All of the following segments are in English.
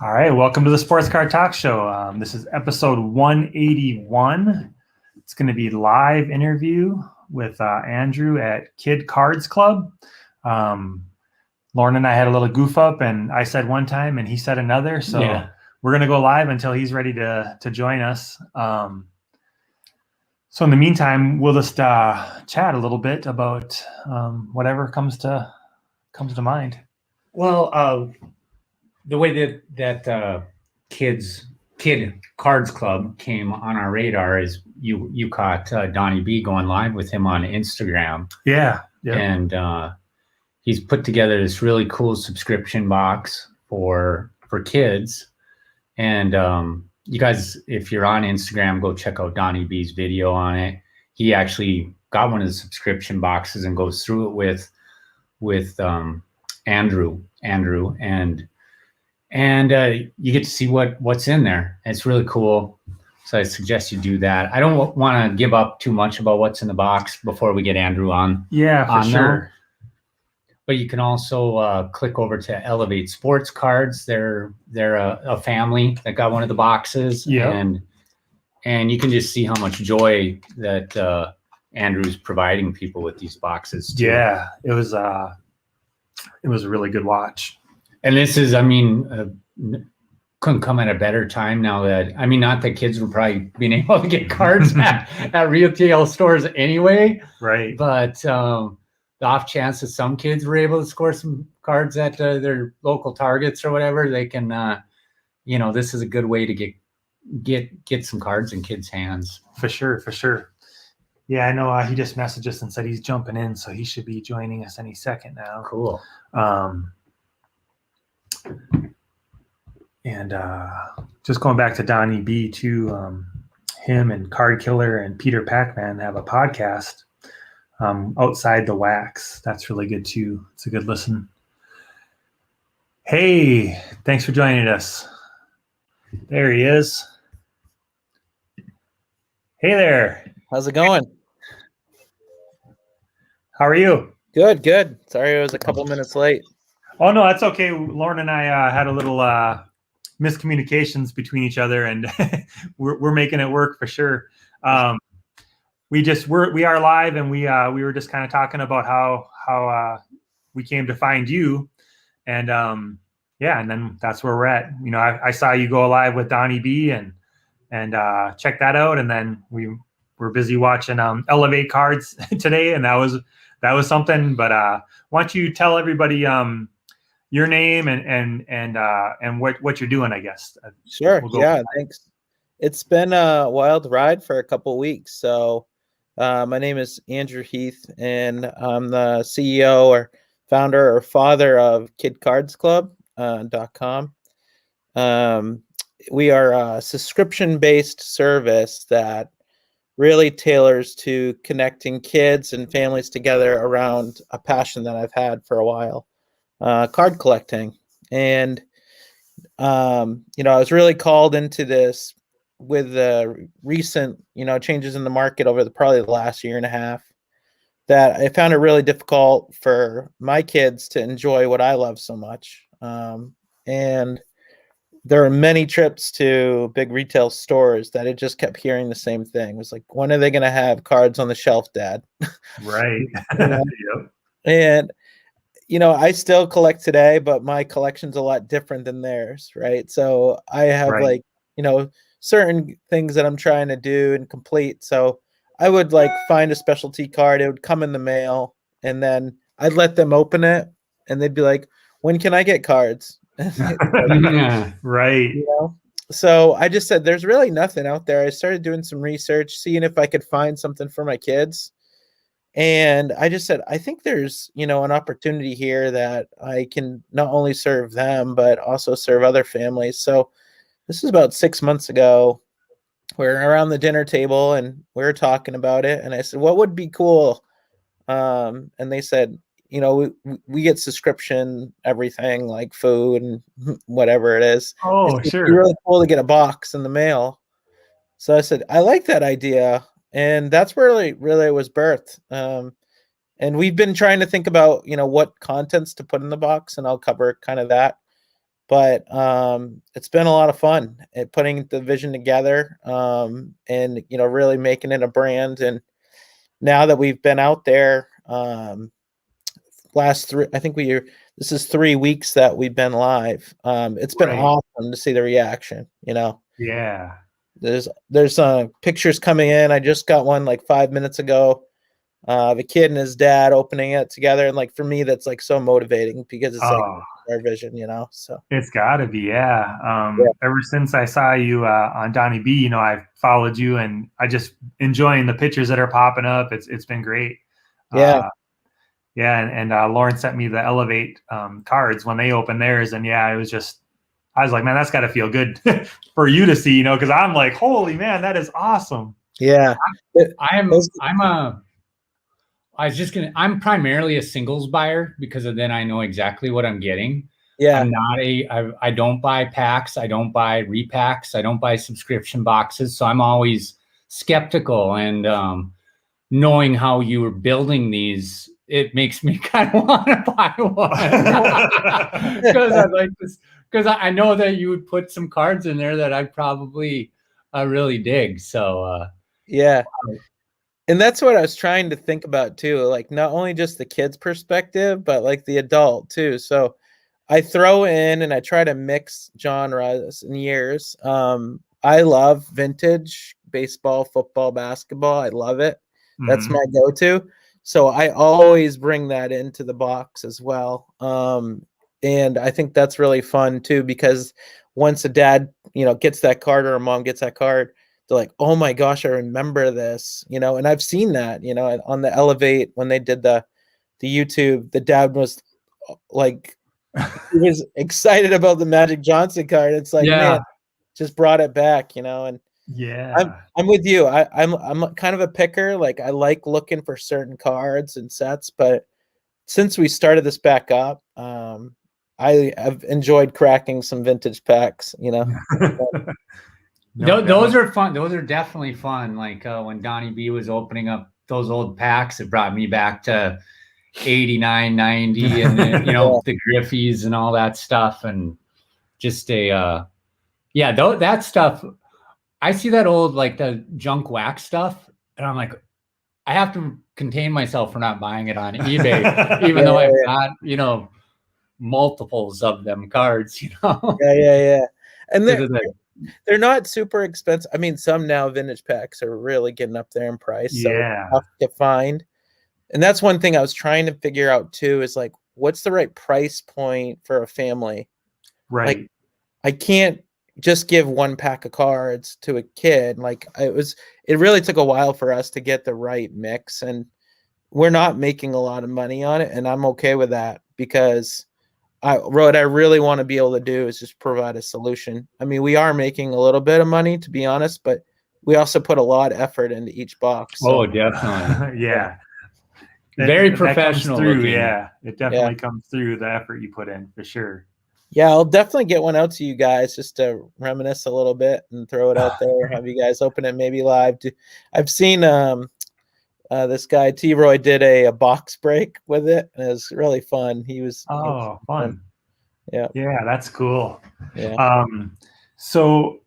All right, welcome to the Sports Car Talk Show. This is episode 181. It's going to be live interview with Andrew at KidCardsClub. Lauren and I had a little goof up, and I said one time, and he said another. So we're going to go live until he's ready to join us. So in the meantime, we'll just chat a little bit about whatever comes to mind. Well, the way that Kids Cards Club came on our radar is you caught Donnie B going live with him on Instagram. Yeah. And he's put together this really cool subscription box for kids. And you guys, if you're on Instagram, go check out Donnie B's video on it. He actually got one of the subscription boxes and goes through it with Andrew, and you get to see what's in there. It's really cool. So I suggest you do that. I don't want to give up too much about what's in the box before we get Andrew on. Yeah, for sure. But you can also click over to Elevate Sports Cards. They're a family that got one of the boxes. Yeah. And you can just see how much joy that Andrew's providing people with these boxes too. Yeah, it was a really good watch. And this is, couldn't come at a better time now that, not that kids were probably being able to get cards at retail stores anyway. Right. But the off chance that some kids were able to score some cards at their local Targets or whatever, they can, this is a good way to get some cards in kids' hands. For sure. Yeah, I know he just messaged us and said he's jumping in, so he should be joining us any second now. Cool. And just going back to Donnie B too, him and Card Killer and Peter Pacman have a podcast, Outside the Wax. That's really good too. It's a good listen. Hey, thanks for joining us. There he is. Hey there. How's it going? How are you? Good. Sorry I was a couple minutes late. Oh, no, that's okay. Lauren and I had a little miscommunications between each other, and we're making it work for sure. We are live, and we were just kind of talking about how we came to find you, and and then that's where we're at. I saw you go live with Donnie B, and check that out, and then we were busy watching Elevate Cards today, and that was something. But why don't you tell everybody your name and what you're doing, I guess. Sure. Thanks. It's been a wild ride for a couple of weeks. So my name is Andrew Heath, and I'm the CEO or founder or father of KidCardsClub.com. We are a subscription-based service that really tailors to connecting kids and families together around a passion that I've had for a while. Card collecting. And, I was really called into this with the recent, changes in the market over probably the last year and a half, that I found it really difficult for my kids to enjoy what I love so much. And there are many trips to big retail stores that I just kept hearing the same thing. It was like, when are they going to have cards on the shelf, Dad? Right. Yep. And I still collect today, but my collection's a lot different than theirs, right? So I have certain things that I'm trying to do and complete. So I would find a specialty card. It would come in the mail, and then I'd let them open it, and they'd be like, "When can I get cards?" Right. So I just said, there's really nothing out there. I started doing some research, seeing if I could find something for my kids. And I just said, I think there's, an opportunity here that I can not only serve them, but also serve other families. So this is about 6 months ago. We're around the dinner table and we were talking about it. And I said, what would be cool? And they said, we get subscription, everything like food and whatever it is. Oh, it's sure. really cool to get a box in the mail. So I said, I like that idea. And that's where really it was birthed. And we've been trying to think about, what contents to put in the box, and I'll cover kind of that. but it's been a lot of fun putting the vision together, and really making it a brand. And now that we've been out there, this is 3 weeks that we've been live. It's been awesome to see the reaction. Yeah. There's pictures coming in. I just got one like 5 minutes ago. The kid and his dad opening it together, and like for me, that's like so motivating because it's like our vision, So it's got to be, yeah. Ever since I saw you on Donnie B, I followed you, and I just enjoying the pictures that are popping up. It's been great. Yeah. And Lauren sent me the Elevate cards when they opened theirs, and I was like, man, that's got to feel good for you to see, because I'm like, holy man, that is awesome. Yeah. I'm primarily a singles buyer because then I know exactly what I'm getting. Yeah. I don't buy packs. I don't buy repacks. I don't buy subscription boxes. So I'm always skeptical, and knowing how you were building these, it makes me kind of want to buy one because I like this, because I know that you would put some cards in there that I probably really dig. So yeah. And that's what I was trying to think about too, like not only just the kid's perspective, but like the adult too. So I throw in and I try to mix genres and years. I love vintage baseball, football, basketball. I love it. That's my go-to. So I always bring that into the box as well. And I think that's really fun too, because once a dad, gets that card, or a mom gets that card, they're like, oh my gosh, I remember this, and I've seen that, on the Elevate, when they did the YouTube, the dad was like, he was excited about the Magic Johnson card. It's like, man, just brought it back, and I'm with you. I'm kind of a picker. Like I like looking for certain cards and sets, but since we started this back up, I have enjoyed cracking some vintage packs, Those are fun. Those are definitely fun. Like when Donnie B was opening up those old packs, it brought me back to 89, 90, and then, the Griffies and all that stuff. And just that stuff. I see that old, like the junk wax stuff, and I'm like, I have to contain myself for not buying it on eBay, even though I've got, multiples of them cards, Yeah. And they're not super expensive. I mean, some now vintage packs are really getting up there in price. So it's tough to find. And that's one thing I was trying to figure out too, is like, what's the right price point for a family? Right. Like, I can't just give one pack of cards to a kid. Like it really took a while for us to get the right mix, and we're not making a lot of money on it. And I'm okay with that, because what I really want to be able to do is just provide a solution. I mean, we are making a little bit of money, to be honest, but we also put a lot of effort into each box. So. Oh, definitely. Yeah. Very professional looking. Yeah, it definitely comes through, the effort you put in, for sure. Yeah, I'll definitely get one out to you guys just to reminisce a little bit and throw it out there. Have you guys open it maybe live. I've seen this guy T-Roy did a box break with it, and it was really fun. He was fun. Yeah, that's cool. Yeah. So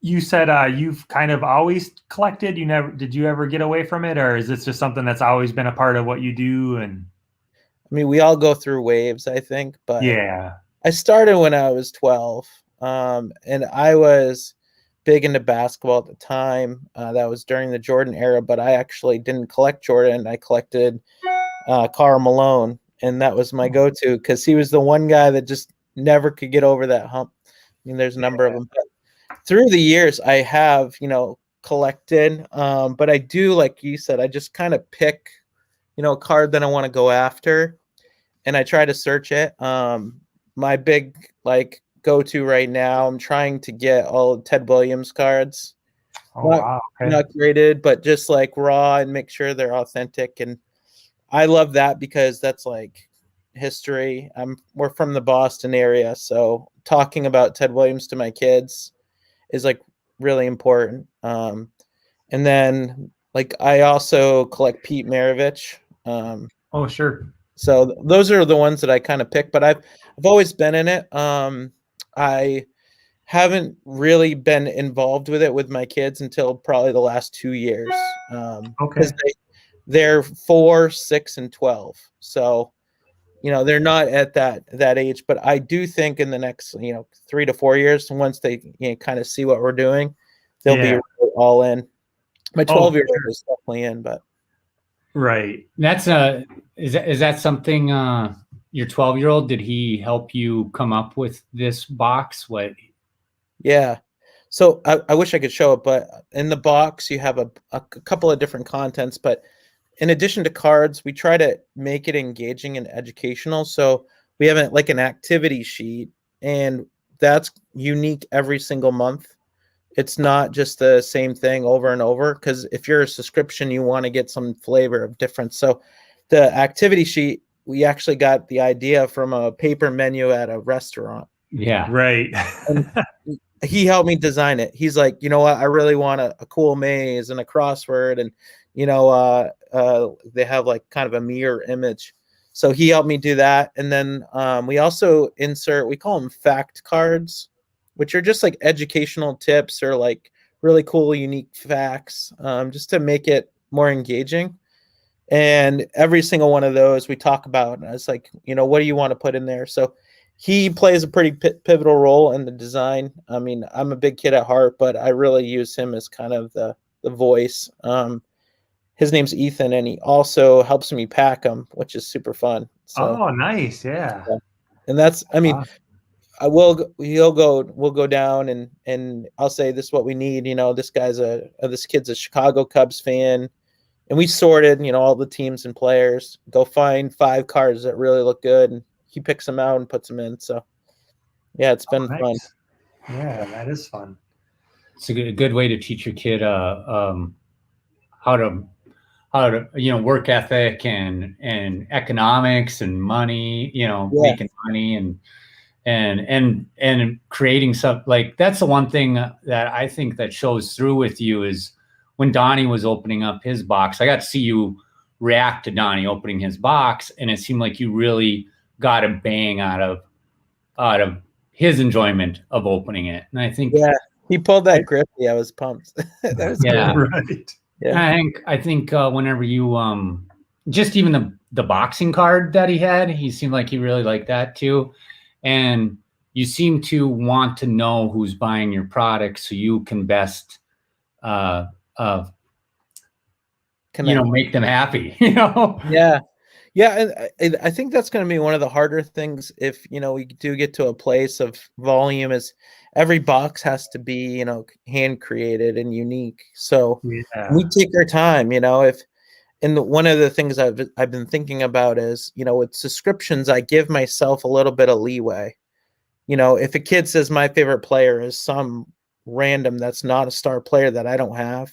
you said you've kind of always collected. Did you ever get away from it, or is this just something that's always been a part of what you do? And I mean, we all go through waves, I think, but I started when I was 12, and I was big into basketball at the time. That was during the Jordan era, but I actually didn't collect Jordan. I collected Karl Malone, and that was my go-to, because he was the one guy that just never could get over that hump. I mean, there's a number of them. But through the years, I have, collected, but I do, like you said, I just kind of pick, a card that I want to go after, and I try to search it. My big go-to right now, I'm trying to get all of Ted Williams cards. Not graded, but just like raw, and make sure they're authentic. And I love that because that's like history. We're from the Boston area, so talking about Ted Williams to my kids is like really important. And then I also collect Pete Maravich. Sure. So those are the ones that I kind of pick, but I've always been in it. I haven't really been involved with it with my kids until probably the last 2 years. Okay. Because they're 4, 6, and 12. So, they're not at that age, but I do think in the next, 3 to 4 years, once they kind of see what we're doing, they'll be really all in. My 12-year-old sure. is definitely in, but Right. That's is that something your 12-year-old, did he help you come up with this box? What? yeah. So I wish I could show it, but in the box you have a couple of different contents, but in addition to cards, we try to make it engaging and educational. So we have like an activity sheet, and that's unique every single month. It's not just the same thing over and over, because if you're a subscription, you want to get some flavor of difference. So the activity sheet, we actually got the idea from a paper menu at a restaurant. Yeah. Right. And he helped me design it. He's like, you know what? I really want a cool maze and a crossword, and they have like kind of a mirror image. So he helped me do that. And then we also we call them fact cards, which are just like educational tips or like really cool, unique facts, just to make it more engaging. And every single one of those we talk about. And it's like, what do you want to put in there? So he plays a pretty pivotal role in the design. I mean, I'm a big kid at heart, but I really use him as kind of the voice. His name's Ethan, and he also helps me pack them, which is super fun. So, oh, nice. Yeah. and that's, I mean, Wow. we'll go down and I'll say, this is what we need. This kid's a Chicago Cubs fan, and we sorted, all the teams and players. Go find 5 cards that really look good, and he picks them out and puts them in. So, yeah, it's been nice. fun. Yeah, that is fun. It's a good way to teach your kid how to work ethic and economics and money, making money and creating stuff. Like, that's the one thing that I think that shows through with you is when Donnie was opening up his box. I got to see you react to Donnie opening his box, and it seemed like you really got a bang out of his enjoyment of opening it. And I think he pulled that Griffey. I was pumped. That was cool. Right. Yeah. I think whenever you just even the boxing card that he had, he seemed like he really liked that too. And you seem to want to know who's buying your product so you can best make them happy. Yeah, and I think that's going to be one of the harder things if we do get to a place of volume, is every box has to be hand created and unique. So we take our time. One of the things I've been thinking about is with subscriptions, I give myself a little bit of leeway. If a kid says my favorite player is some random that's not a star player that I don't have,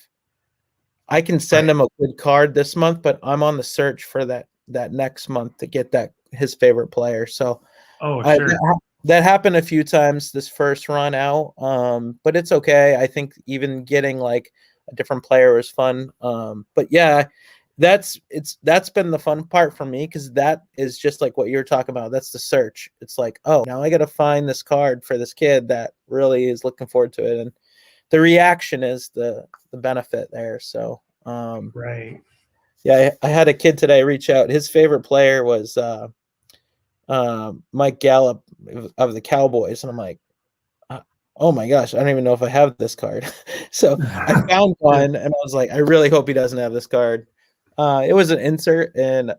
I can send him a good card this month, but I'm on the search for that next month to get his favorite player. So that happened a few times this first run out, but it's okay. I think even getting like a different player is fun. But yeah, that's been the fun part for me, because that is just like what you're talking about. That's the search. It's like, oh, now I got to find this card for this kid that really is looking forward to it, and the reaction is the benefit there. So right. Yeah, I had a kid today reach out. His favorite player was Mike Gallup of the Cowboys, and I'm like, oh my gosh, I don't even know if I have this card. So I found one, and I was like, I really hope he doesn't have this card. It was an insert, and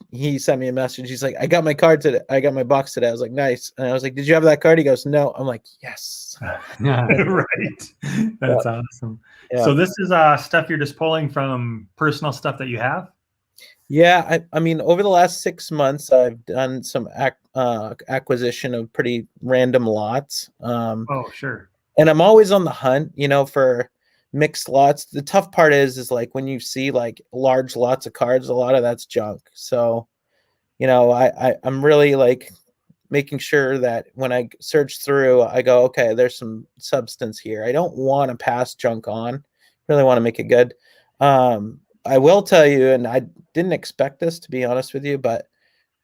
he sent me a message. He's like, I got my card today. I got my box today. I was like, nice. And I was like, did you have that card? He goes, no. I'm like, yes. Right. That's awesome. Yeah. So this is stuff you're just pulling from personal stuff that you have? Yeah. I mean, over the last 6 months, I've done some acquisition of pretty random lots. Oh, sure. And I'm always on the hunt, for mixed lots. The tough part is like when you see like large lots of cards, a lot of that's junk. So, I'm really like making sure that when I search through, I go, okay, there's some substance here. I don't want to pass junk on. Really want to make it good. I will tell you, and I didn't expect this, to be honest with you, but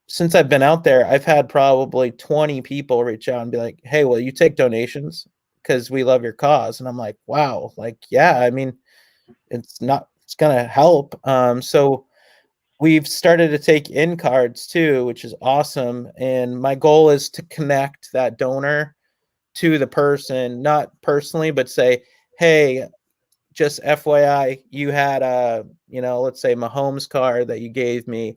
since I've been out there, I've had probably 20 people reach out and be like, "Hey, will you take donations? Because we love your cause." And I'm like, "Wow, like, yeah, I mean, it's gonna help." So we've started to take in cards too, which is awesome. And my goal is to connect that donor to the person, not personally, but say, "Hey, just FYI, you had a, let's say Mahomes card that you gave me.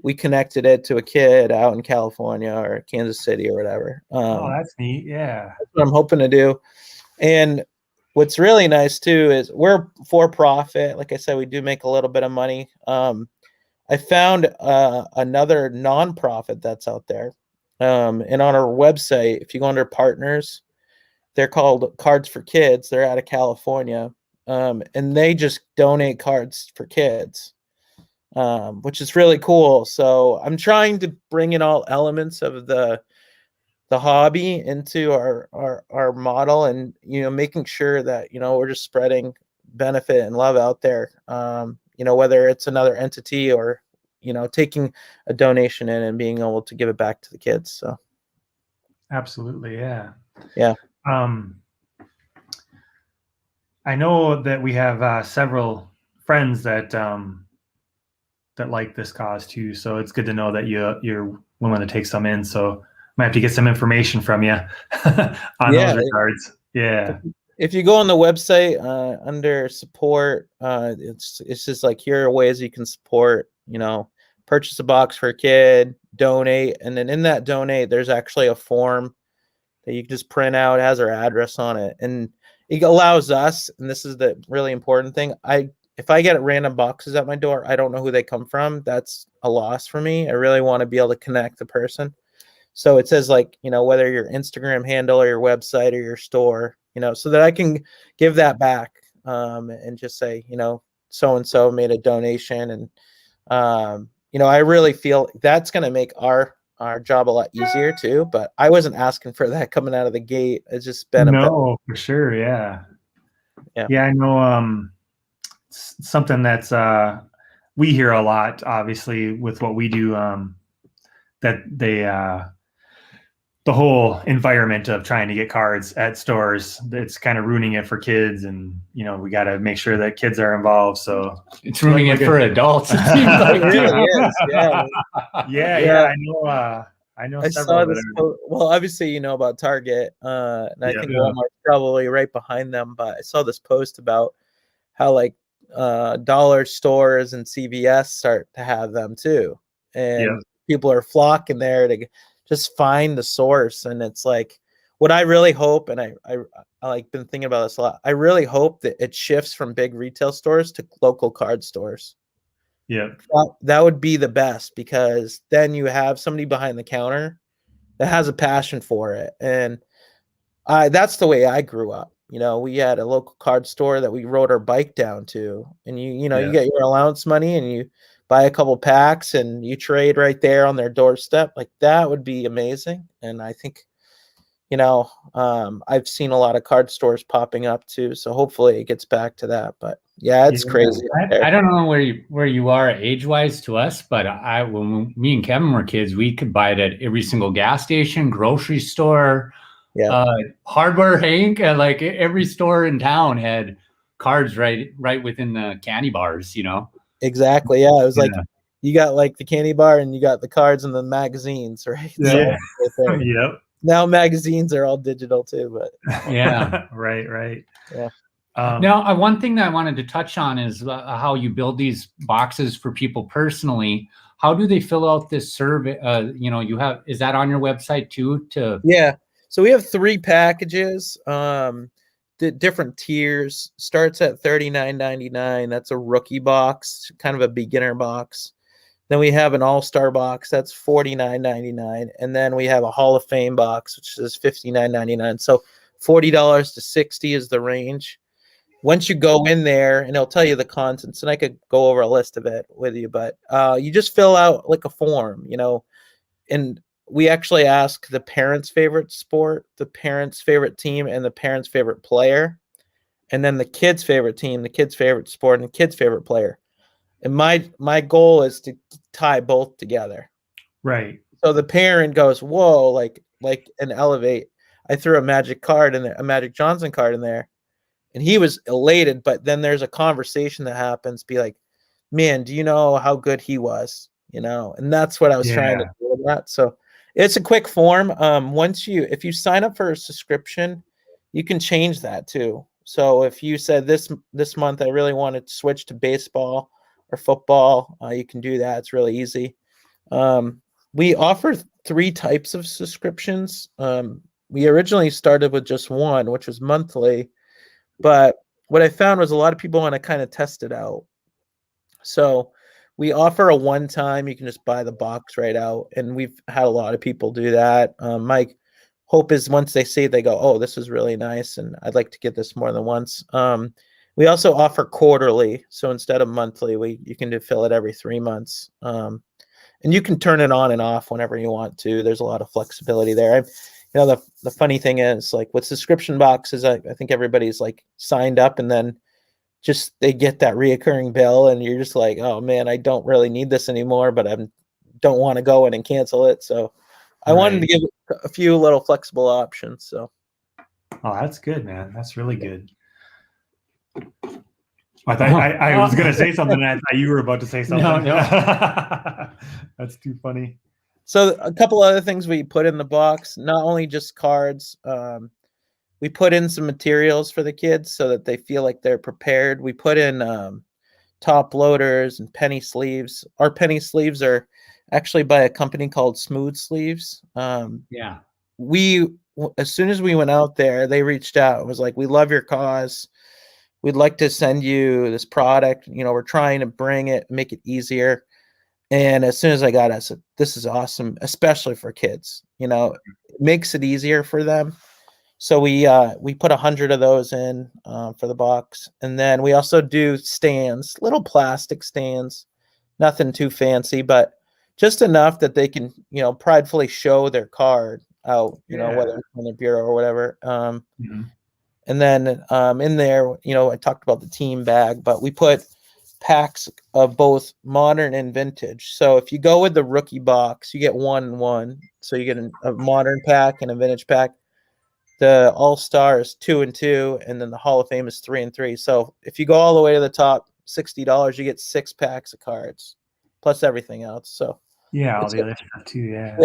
We connected it to a kid out in California or Kansas City or whatever." Oh, that's neat. Yeah. That's what I'm hoping to do. And what's really nice too is we're for profit. Like I said, we do make a little bit of money. I found another nonprofit that's out there. And on our website, if you go under partners, they're called Cards for Kids. They're out of California. And they just donate cards for kids, which is really cool. So I'm trying to bring in all elements of the hobby into our model, and making sure that we're just spreading benefit and love out there, whether it's another entity or taking a donation in and being able to give it back to the kids. So absolutely. Yeah. Yeah. I know that we have several friends that that like this cause too, so it's good to know that you're willing to take some in. So might have to get some information from you on those regards. Yeah. If you go on the website under support, it's just like, here are ways you can support. Purchase a box for a kid, donate, and then in that donate, there's actually a form that you can just print out. It has our address on it, and it allows us. And this is the really important thing. If I get random boxes at my door, I don't know who they come from. That's a loss for me. I really want to be able to connect the person. So it says, like, whether your Instagram handle or your website or your store, so that I can give that back, and just say, so-and-so made a donation. And, I really feel that's going to make our job a lot easier too. But I wasn't asking for that coming out of the gate. It's just been for sure. Yeah. Yeah. Yeah. I know, something that's, we hear a lot, obviously, with what we do, that the whole environment of trying to get cards at stores, it's kind of ruining it for kids, and we got to make sure that kids are involved. So it's ruining it for adults. It seems like it really is. Yeah. I know I several saw this well, obviously about Target, and I think Walmart's probably right behind them, but I saw this post about how, like, dollar stores and CVS start to have them too, and people are flocking there to just find the source. And it's like, what I really hope, and I like been thinking about this a lot, I really hope that it shifts from big retail stores to local card stores. Yeah. That would be the best, because then you have somebody behind the counter that has a passion for it. And that's the way I grew up. We had a local card store that we rode our bike down to, and you get your allowance money and you buy a couple packs and you trade right there on their doorstep. Like, that would be amazing. And I think, I've seen a lot of card stores popping up too. So hopefully it gets back to that. But yeah, it's crazy. I don't know where you are age wise to us, but when me and Kevin were kids, we could buy it at every single gas station, grocery store, hardware, Hank, and like every store in town had cards right within the candy bars. Exactly. Yeah, it was like you got like the candy bar and you got the cards and the magazines, right? Yeah. So, yep. Now magazines are all digital too, but right. Yeah. Now, one thing that I wanted to touch on is how you build these boxes for people personally. How do they fill out this survey? Is that on your website too? Yeah. So we have 3 packages. The different tiers. Starts at $39.99. That's a rookie box, kind of a beginner box. Then we have an all-star box, that's $49.99. And then we have a Hall of Fame box, which is $59.99. So $40 to $60 is the range. Once you go in there, and it'll tell you the contents, and I could go over a list of it with you, but you just fill out like a form, and we actually ask the parents' favorite sport, the parents' favorite team, and the parents' favorite player, and then the kids' favorite team, the kids' favorite sport, and the kids' favorite player. And my goal is to tie both together. Right. So the parent goes, whoa, like an Elevate. I threw a Magic card in there, a Magic Johnson card in there. And he was elated, but then there's a conversation that happens, be like, man, do you know how good he was? And that's what I was trying to Yeah. do with that. So it's a quick form. If you sign up for a subscription, you can change that too. So if you said this month I really wanted to switch to baseball or football, you can do that. It's really easy. We offer 3 types of subscriptions. We originally started with just one, which was monthly, but what I found was a lot of people want to kind of test it out. So we offer a one-time, you can just buy the box right out, and we've had a lot of people do that. My hope is once they see it, they go, oh, this is really nice, and I'd like to get this more than once. We also offer quarterly, so instead of monthly, you can fill it every 3 months. And you can turn it on and off whenever you want to. There's a lot of flexibility there. The funny thing is, like with subscription boxes, I think everybody's like signed up and then just they get that reoccurring bill and you're just like, oh man, I don't really need this anymore, but I don't want to go in and cancel it. So I wanted to give a few little flexible options. So. Oh, that's good, man. That's really good. I was going to say something, and I thought you were about to say something. No. That's too funny. So a couple other things we put in the box, not only just cards, we put in some materials for the kids so that they feel like they're prepared. We put in top loaders and penny sleeves. Our penny sleeves are actually by a company called Smooth Sleeves. Yeah. As soon as we went out there, they reached out and was like, we love your cause. We'd like to send you this product. We're trying to bring it, make it easier. And as soon as I got it, I said, this is awesome, especially for kids. It makes it easier for them. So we put 100 of those in for the box. And then we also do stands, little plastic stands, nothing too fancy, but just enough that they can, pridefully show their card out, whether it's on the bureau or whatever. And then in there, I talked about the team bag, but we put packs of both modern and vintage. So if you go with the rookie box, you get 1 and 1. So you get a modern pack and a vintage pack. The All-Star is 2 and 2, and then the Hall of Fame is 3 and 3. So if you go all the way to the top, $60, you get 6 packs of cards, plus everything else. So all the other stuff too. Yeah.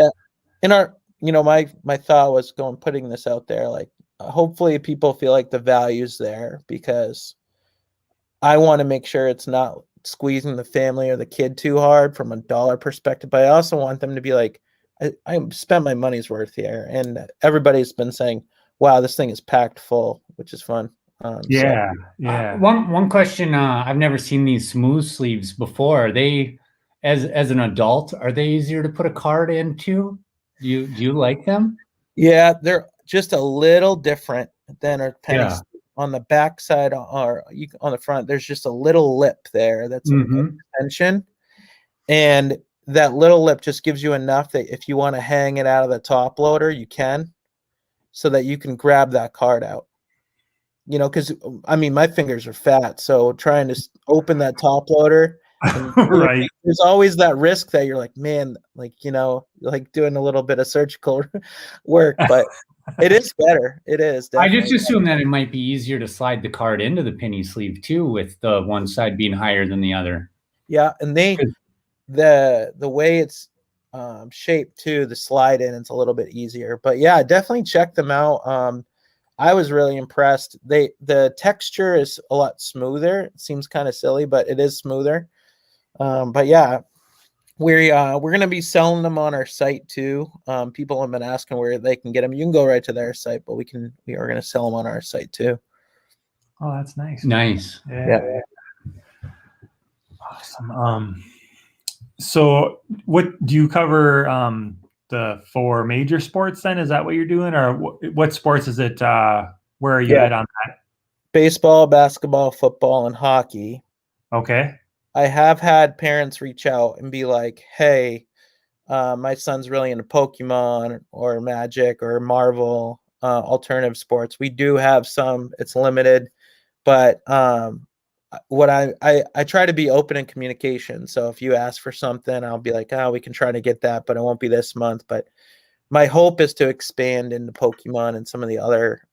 In our, my thought was putting this out there, like hopefully people feel like the value's there, because I want to make sure it's not squeezing the family or the kid too hard from a dollar perspective, but I also want them to be like, I spent my money's worth here. And everybody's been saying, wow, this thing is packed full, which is fun. One question, I've never seen these smooth sleeves before. Are they, as an adult, are they easier to put a card into? Do you like them? Yeah, they're just a little different than our penny sleeve. On the back side or on the front, there's just a little lip there that's an extension, and that little lip just gives you enough that if you want to hang it out of the top loader, you can, so that you can grab that card out. Because my fingers are fat, so trying to open that top loader, and right, there's always that risk that you're like, man, like doing a little bit of surgical work, but it is better. It is. Definitely. I just assume that it might be easier to slide the card into the penny sleeve too, with the one side being higher than the other. Yeah, and the way it's shaped too, the slide in, it's a little bit easier. But yeah, definitely check them out. I was really impressed. The texture is a lot smoother. It seems kind of silly, but it is smoother. But yeah, we're going to be selling them on our site too. People have been asking where they can get them. You can go right to their site, but we are going to sell them on our site too. Oh, that's nice. Nice. Yeah. Awesome. So what do you cover? The 4 major sports then? Is that what you're doing, or what sports is it? Where are you at on that? Baseball, basketball, football, and hockey. Okay. I have had parents reach out and be like, hey, my son's really into Pokemon or Magic or Marvel, alternative sports. We do have some, it's limited, but what I try to be open in communication. So if you ask for something, I'll be like, oh, we can try to get that, but it won't be this month. But my hope is to expand into Pokemon and some of the other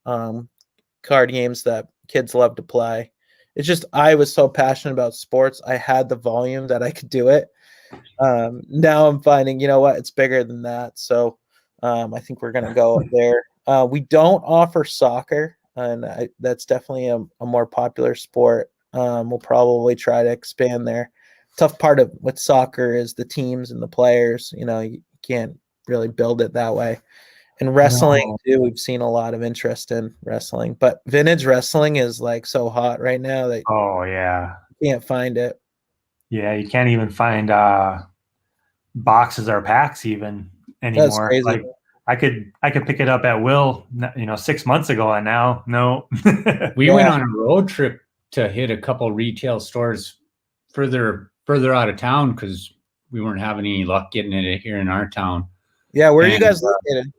card games that kids love to play. It's just I was so passionate about sports. I had the volume that I could do it. Now I'm finding, you know what, it's bigger than that. So I think we're going to go there. We don't offer soccer, and that's definitely a more popular sport. We'll probably try to expand there. Tough part of with soccer is the teams and the players. You know, you can't really build it that way. And wrestling too, we've seen a lot of interest in wrestling, but vintage wrestling is like so hot right now that you can't find it. Yeah, you can't even find boxes or packs even anymore. That's crazy. Like I could pick it up at will, 6 months ago, and now no. We went on a road trip to hit a couple retail stores further out of town because we weren't having any luck getting it here in our town. Yeah, where are you guys located?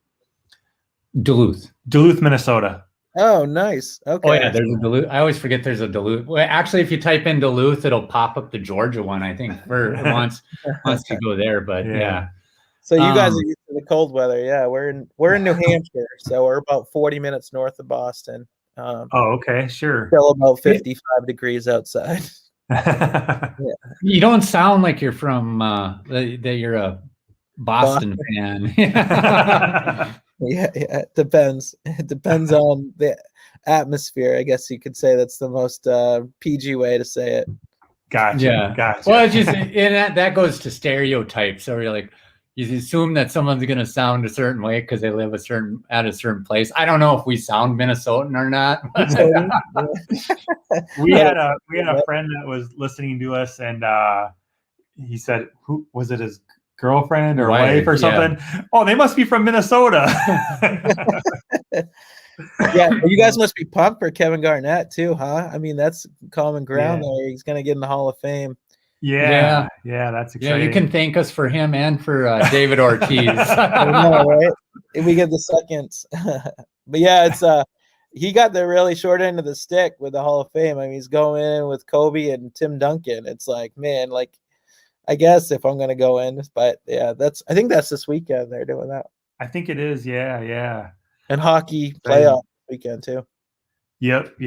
Duluth, Minnesota. Oh, nice. Okay. Oh yeah, there's a Duluth. I always forget there's a Duluth. Well, actually, if you type in Duluth, it'll pop up the Georgia one. I think for wants to go there, but yeah. So you guys are used to the cold weather. Yeah, we're in New Hampshire, so we're about 40 minutes north of Boston. Okay, sure. Still about 55 degrees outside. You don't sound like you're from that you're a Boston fan. Yeah, it depends. It depends on the atmosphere. I guess you could say that's the most PG way to say it. Gotcha. Well, it's just and that goes to stereotypes. So you're like, you assume that someone's going to sound a certain way because they live at a certain place. I don't know if we sound Minnesotan or not. we had a friend that was listening to us, and he said, "Who was it? His girlfriend or wife or something?" Yeah. Oh, they must be from Minnesota. Yeah, you guys must be pumped for Kevin Garnett too, huh? I mean, that's common ground there. He's going to get in the Hall of Fame. Yeah, that's exciting. Yeah, you can thank us for him and for David Ortiz. I know, right? If we get the seconds. But yeah, it's he got the really short end of the stick with the Hall of Fame. I mean, he's going in with Kobe and Tim Duncan. It's like, man, like I guess if I'm gonna go in, but yeah, I think that's this weekend they're doing that. I think it is, yeah. And hockey playoff weekend too. Yep.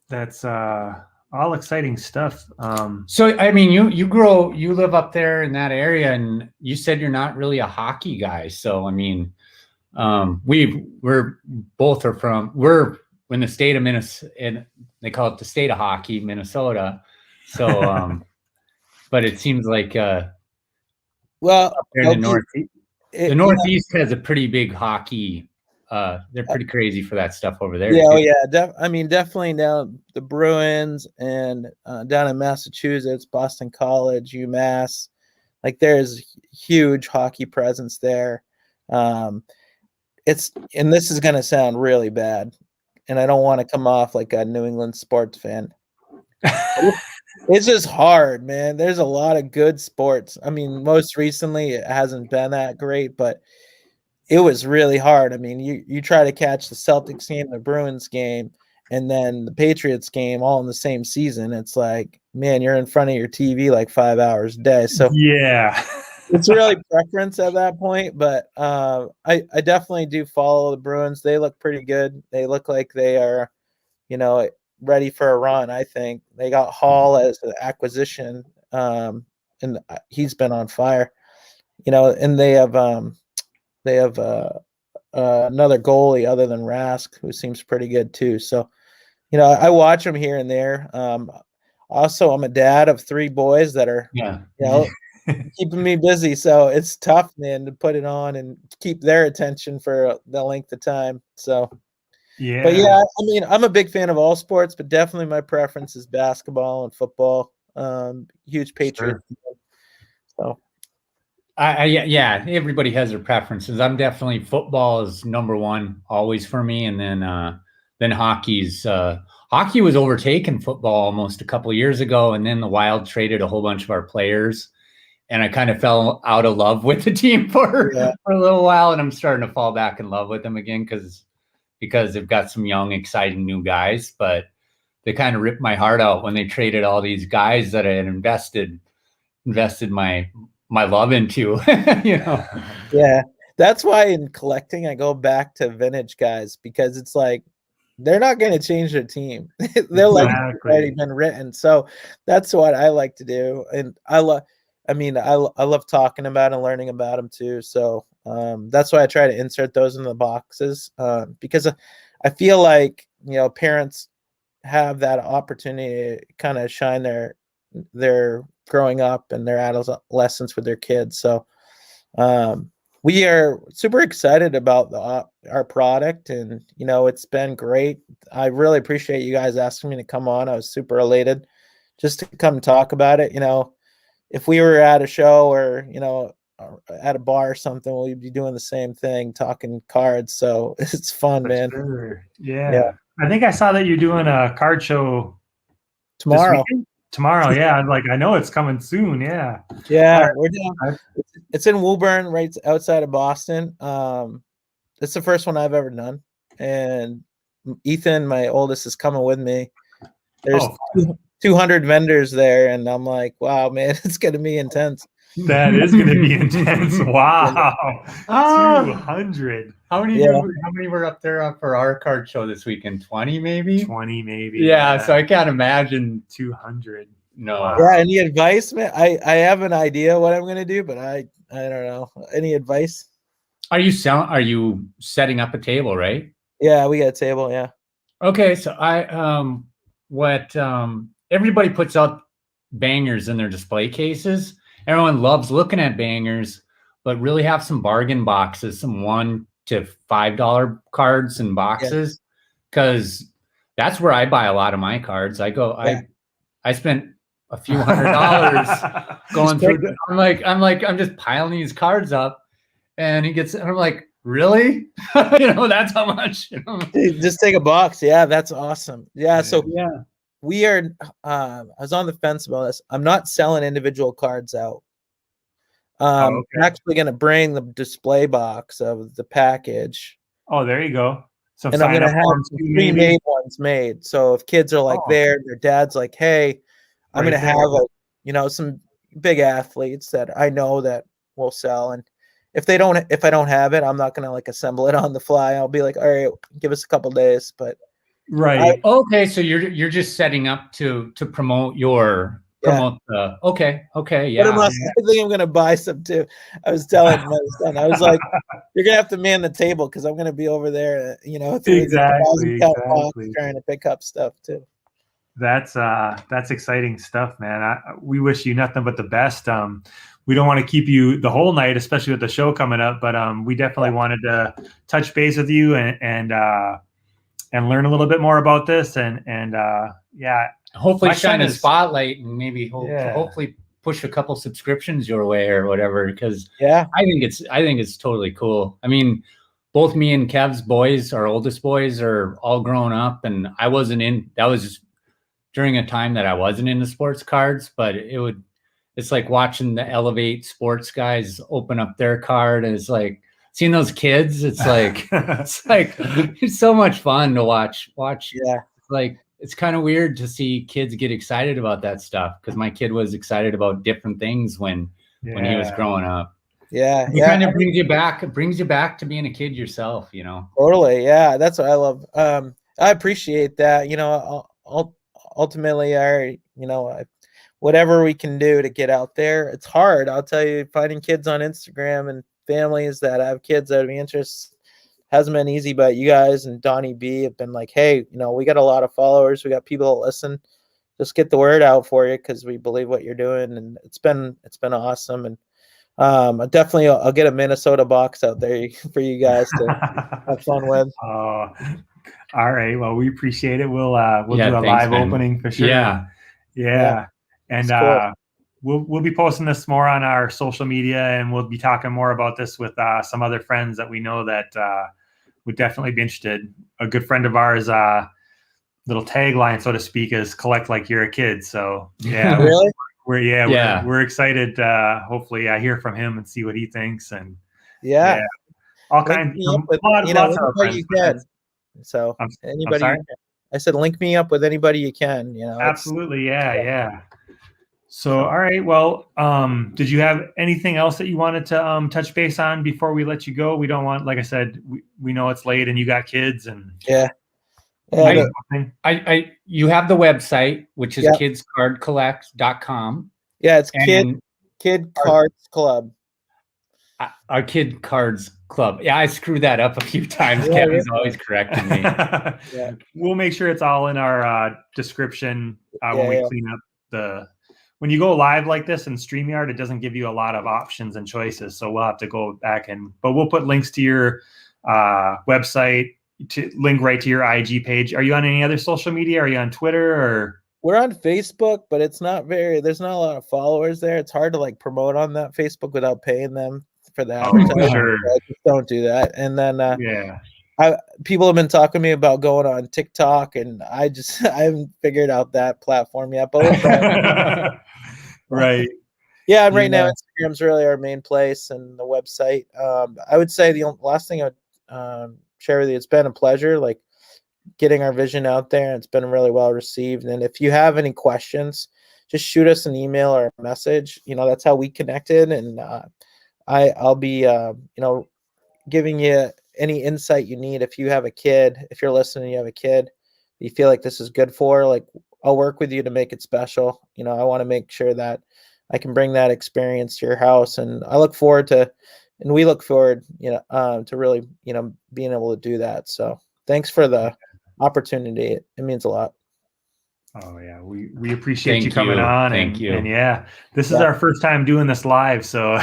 That's all exciting stuff. So I mean, you live up there in that area, and you said you're not really a hockey guy. So I mean, we're in the state of Minnesota, and they call it the state of hockey, Minnesota. So, but it seems like well, up there in the Northeast, the Northeast has a pretty big hockey. They're pretty crazy for that stuff over there. Yeah, I mean, definitely down the Bruins and down in Massachusetts, Boston College, UMass. Like there's huge hockey presence there. And this is going to sound really bad, and I don't want to come off like a New England sports fan. It's just hard, man. There's a lot of good sports. I mean, most recently it hasn't been that great, but it was really hard. I mean, you try to catch the Celtics game, the Bruins game, and then the Patriots game all in the same season. It's like, man, you're in front of your TV like 5 hours a day. So yeah, it's really preference at that point. But I definitely do follow the Bruins. They look pretty good. They look like they are, ready for a run. I think they got Hall as an acquisition, and he's been on fire. And they have another goalie other than Rask who seems pretty good too. So, I watch them here and there. Also, I'm a dad of 3 boys that are, keeping me busy. So it's tough, man, to put it on and keep their attention for the length of time. So, yeah. But yeah, I mean, I'm a big fan of all sports, but definitely my preference is basketball and football. Huge Patriots. Sure. So. Yeah, everybody has their preferences. I'm definitely football is number one always for me, and then hockey was overtaking football almost a couple of years ago, and then the Wild traded a whole bunch of our players, and I kind of fell out of love with the team for a little while, and I'm starting to fall back in love with them again because they've got some young, exciting new guys. But they kind of ripped my heart out when they traded all these guys that I had invested my love into. You know. Yeah, that's why in collecting I go back to vintage guys, because it's like they're not going to change their team. They're like already been written. So that's what I like to do, and I love talking about and learning about them too. So that's why I try to insert those in the boxes, because I feel like, you know, parents have that opportunity to kind of shine their growing up and their adolescence with their kids. So we are super excited about our product, and, you know, it's been great. I really appreciate you guys asking me to come on. I was super elated just to come talk about it. You know, if we were at a show or, you know, at a bar or something, we'd be doing the same thing, talking cards. So it's fun, For man. sure. Yeah. I think I saw that you're doing a card show Tomorrow. Tomorrow, yeah. I know it's coming soon. Yeah. Yeah, we're doing. It's in Woburn, right outside of Boston. It's the first one I've ever done, and Ethan, my oldest, is coming with me. There's 200 vendors there, and I'm like, wow, man, it's gonna be intense. That is gonna be intense. Wow. 200. How many were up there for our card show this weekend? 20 maybe? 20 maybe. Yeah, so I can't imagine 200. No. Wow. Yeah, any advice, man? I have an idea what I'm gonna do, but I don't know. Any advice? Are you setting up a table, right? Yeah, we got a table, yeah. Okay, so everybody puts out bangers in their display cases. Everyone loves looking at bangers, but really have some bargain boxes, some $1 to $5 cards and boxes, because that's where I buy a lot of my cards. I spent a few $100 going through. I'm just piling these cards up, and I'm like, really? You know, that's how much. You know? Just take a box. Yeah, that's awesome. Yeah, so we are. I was on the fence about this. I'm not selling individual cards out. I'm actually going to bring the display box of the package. Oh, there you go. So and I'm going to have pre-made ones made. So if kids are like their dad's like, hey, I'm going to have some big athletes that I know that will sell, and if I don't have it, I'm not going to like assemble it on the fly. I'll be like, all right, give us a couple days. But okay, so you're just setting up to promote the okay, yeah. But I think I'm gonna buy some too. I was telling my son, I was like, you're gonna have to man the table because I'm gonna be over there, you know, exactly. trying to pick up stuff too. That's exciting stuff, man. We wish you nothing but the best. We don't want to keep you the whole night, especially with the show coming up, but we definitely wanted to touch base with you and learn a little bit more about this, and hopefully shine a spotlight and maybe hopefully push a couple subscriptions your way or whatever, because I think it's totally cool. I mean, both me and Kev's boys, our oldest boys, are all grown up, and that was just during a time that I wasn't into sports cards, but it's like watching the Elevate sports guys open up their card, and it's like seeing those kids. It's like it's so much fun to watch. Yeah, like it's kind of weird to see kids get excited about that stuff, because my kid was excited about different things when he was growing up. Yeah, it kind of brings you back to being a kid yourself, you know. Totally, yeah, that's what I love. I appreciate that. You know, ultimately, whatever we can do to get out there. It's hard, I'll tell you. Finding kids on Instagram and families that have kids that would be interested hasn't been easy, but you guys and Donnie B have been like, hey, you know, we got a lot of followers, we got people that listen, just get the word out for you, because we believe what you're doing, and it's been awesome. And I'll get a Minnesota box out there for you guys to have fun with. All right, well, we appreciate it. We'll do a live opening for sure. Yeah. And cool. We'll be posting this more on our social media, and we'll be talking more about this with some other friends that we know that would definitely be interested. A good friend of ours, little tagline, so to speak, is "Collect like you're a kid." So yeah, really, we're excited. Hopefully, hear from him and see what he thinks, and all kinds. So anybody. I said, link me up with anybody you can. Absolutely. Yeah. So, all right. Well, did you have anything else that you wanted to touch base on before we let you go? We don't want, like I said, we know it's late and you got kids and Yeah. You have the website, which is Yep. KidCardsClub.com. Yeah, it's And Kid Cards Club. Our Kid Cards Club. Yeah, I screwed that up a few times. Yeah, Kevin's always correcting me. Yeah. We'll make sure it's all in our description when we clean up when you go live like this in StreamYard, it doesn't give you a lot of options and choices. So we'll have to go back but we'll put links to your website, to link right to your IG page. Are you on any other social media? Are you on Twitter or? We're on Facebook, but there's not a lot of followers there. It's hard to like promote on that Facebook without paying them for the advertising. Sure. So I just don't do that. And then Yeah. people have been talking to me about going on TikTok, and I haven't figured out that platform yet. But we'll try. Right. Yeah, and right now Instagram's really our main place, and the website. I would say the last thing I would share with you, it's been a pleasure, like getting our vision out there. It's been really well received. And if you have any questions, just shoot us an email or a message. That's how we connected. And I'll be giving you any insight you need. If you have a kid, if you're listening, you have a kid you feel like this is good for, like, I'll work with you to make it special. I want to make sure that I can bring that experience to your house. And we look forward to really, being able to do that. So thanks for the opportunity. It means a lot. Oh yeah. We appreciate you Thank coming you. on. Thank you. And this is our first time doing this live. So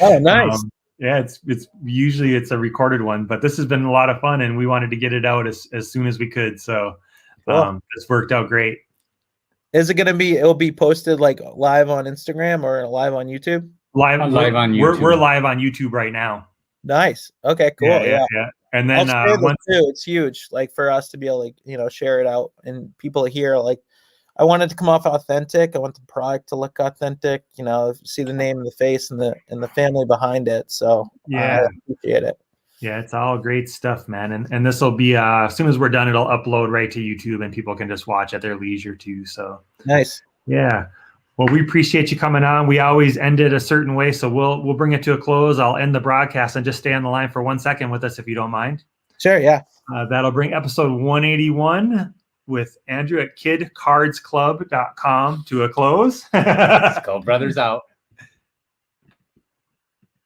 oh, nice. Yeah, it's usually it's a recorded one, but this has been a lot of fun and we wanted to get it out as soon as we could. So it's worked out great. Is it going to be, it'll be posted like live on Instagram or live on YouTube? Live on YouTube. We're live on YouTube right now. Nice. Okay, cool. Yeah. And then too, it's huge, like for us to be able to, share it out and people hear, like, I want it to come off authentic. I want the product to look authentic, see the name and the face and the family behind it. So I appreciate it. Yeah, it's all great stuff, man. And this will be as soon as we're done, it'll upload right to YouTube and people can just watch at their leisure too. So nice. Yeah. Well, we appreciate you coming on. We always end it a certain way, so we'll bring it to a close. I'll end the broadcast and just stay on the line for 1 second with us if you don't mind. Sure, yeah. That'll bring episode 181 with Andrew at KidCardsClub.com to a close. Let's go, brothers out.